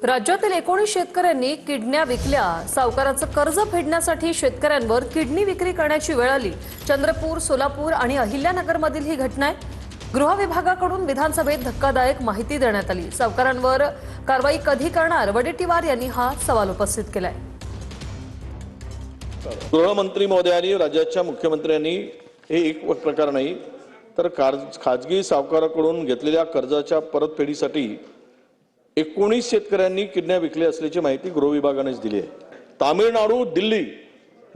राज्यातील 19 शेतकऱ्यांनी किडन्या विकल्या। सावकाराचं कर्ज फेडण्यासाठी शेतकऱ्यांवर किडनी विक्री करण्याची वेळ आली। चंद्रपूर, सोलापूर आणि अहिल्यानगरमधील ही घटना आहे। गृह विभागाकडून विधानसभेत धक्कादायक माहिती देण्यात आली। सावकारांवर कारवाई कधी करणार, वडेट्टीवार यांनी हा सवाल उपस्थित केलाय। गृहमंत्री महोदयांनी, राज्याच्या मुख्यमंत्र्यांनी हे एक प्रकार नाही तर खाजगी सावकाराकडून घेतलेल्या कर्जाच्या परतफेडीसाठी 19 शेतकऱ्यांनी किडन्या विकल्या असल्याची माहिती गृह विभागानेच दिली आहे। तामिळनाडू, दिल्ली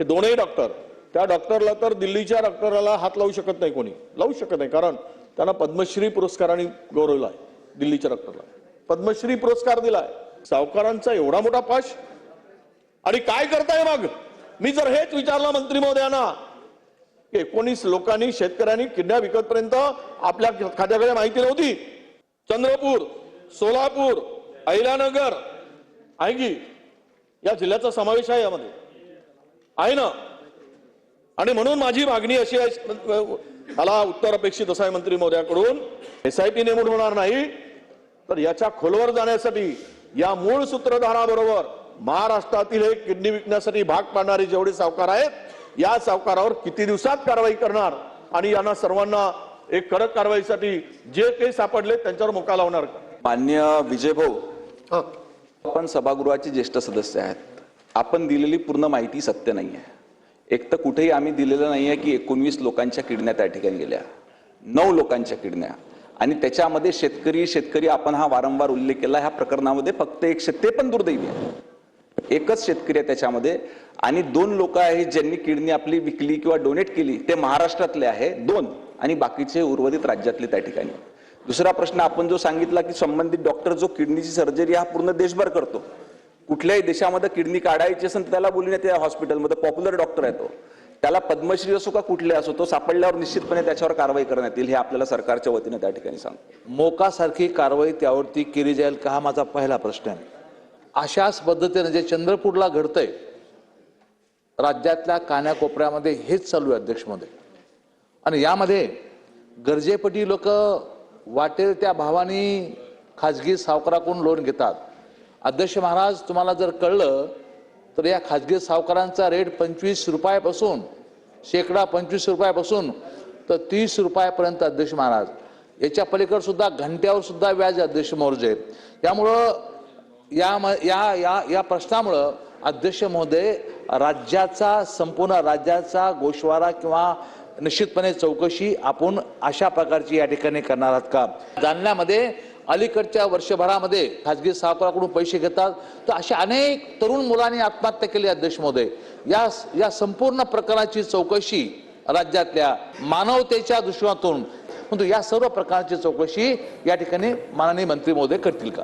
हे दोनही डॉक्टर, त्या डॉक्टरला तर दिल्लीच्या डॉक्टरला हात लावू शकत नाही, कोणी लावू शकत नाही, कारण त्यांना पद्मश्री पुरस्काराने गौरवलं आहे। दिल्लीच्या डॉक्टरला पद्मश्री पुरस्कार दिलाय। सावकारांचा एवढा मोठा पाश आणि काय करताय मग? मी जर हेच विचारलं मंत्री महोदयांना की 19 लोकांनी, शेतकऱ्यांनी किडन्या विकतपर्यंत आपल्या खात्याकडे माहिती नव्हती। चंद्रपूर, सोलापूर, अहिल्यानगर आहे की या जिल्ह्याचा समावेश आहे, यामध्ये आहे ना। आणि म्हणून माझी मागणी अशी आहे, मला उत्तर अपेक्षित असं आहे मंत्री महोदयाकडून, SIT नेमून होणार नाही तर याच्या खोलवर जाण्यासाठी या मूळ सूत्रधाराबरोबर महाराष्ट्रातील हे किडनी विकण्यासाठी भाग पाडणारे जेवढे सावकार आहेत, या सावकारावर किती दिवसात कारवाई करणार आणि यांना सर्वांना एक कडक कारवाईसाठी जे काही सापडले त्यांच्यावर मोका लावणार का? मान्य विजय भाऊ, आपण सभागृहाचे ज्येष्ठ सदस्य आहेत। आपण दिलेली पूर्ण माहिती सत्य नाही आहे। एक तर कुठेही आम्ही दिलेलं नाही आहे की 19 लोकांच्या किडन्या त्या ठिकाणी गेल्या, 9 लोकांच्या किडन्या, आणि त्याच्यामध्ये शेतकरी आपण हा वारंवार उल्लेख केला। ह्या प्रकरणामध्ये फक्त एक, ते पण दुर्दैवी आहे, एकच शेतकरी आहे त्याच्यामध्ये, आणि 2 लोक आहेत ज्यांनी किडनी आपली विकली किंवा डोनेट केली, ते महाराष्ट्रातले आहे 2 आणि बाकीचे उर्वरित राज्यातले त्या ठिकाणी। दुसरा प्रश्न आपण जो सांगितला की संबंधित डॉक्टर जो किडनीची सर्जरी हा पूर्ण देशभर करतो, कुठल्याही देशामध्ये किडनी काढायची असेल तर त्याला बोलण्यात त्या हॉस्पिटलमध्ये पॉप्युलर डॉक्टर आहे, तो त्याला पद्मश्री असो का कुठले असो, तो सापडल्यावर निश्चितपणे त्याच्यावर कारवाई करण्यात येईल, हे आपल्याला सरकारच्या वतीने त्या ठिकाणी सांगतो। मोकासारखी कारवाई त्यावरती केली जाईल का, हा माझा पहिला प्रश्न आहे। अशाच पद्धतीने जे चंद्रपूरला घडतंय, राज्यातल्या कानाकोपऱ्यामध्ये हेच चालू आहे अध्यक्ष महोदय, आणि यामध्ये गरजेपटी लोक वाटेल त्या भावानी खाजगी सावकाराकडून लोन घेतात। अध्यक्ष महाराज, तुम्हाला जर कळलं तर या खाजगी सावकारांचा रेट 25 रुपयापासून, शेकडा 25 रुपयापासून तर 30 रुपयापर्यंत अध्यक्ष महाराज, याच्या पलीकडे सुद्धा घंट्यावर सुद्धा व्याज अध्यक्ष महोदय। त्यामुळं या प्रश्नामुळं अध्यक्ष महोदय, राज्याचा, संपूर्ण राज्याचा गोषवारा किंवा निश्चितपणे चौकशी आपण अशा प्रकारची या ठिकाणी करणार आहात का? जालन्यामध्ये अलीकडच्या वर्षभरामध्ये खाजगी सावकाराकडून पैसे घेतात, तर अशा अनेक तरुण मुलांनी आत्महत्या केली अध्यक्ष महोदय। या संपूर्ण प्रकरणाची चौकशी राज्यातल्या मानवतेच्या दृष्टिकोनातून, परंतु या सर्व प्रकारची चौकशी या ठिकाणी माननीय मंत्री महोदय करतील का?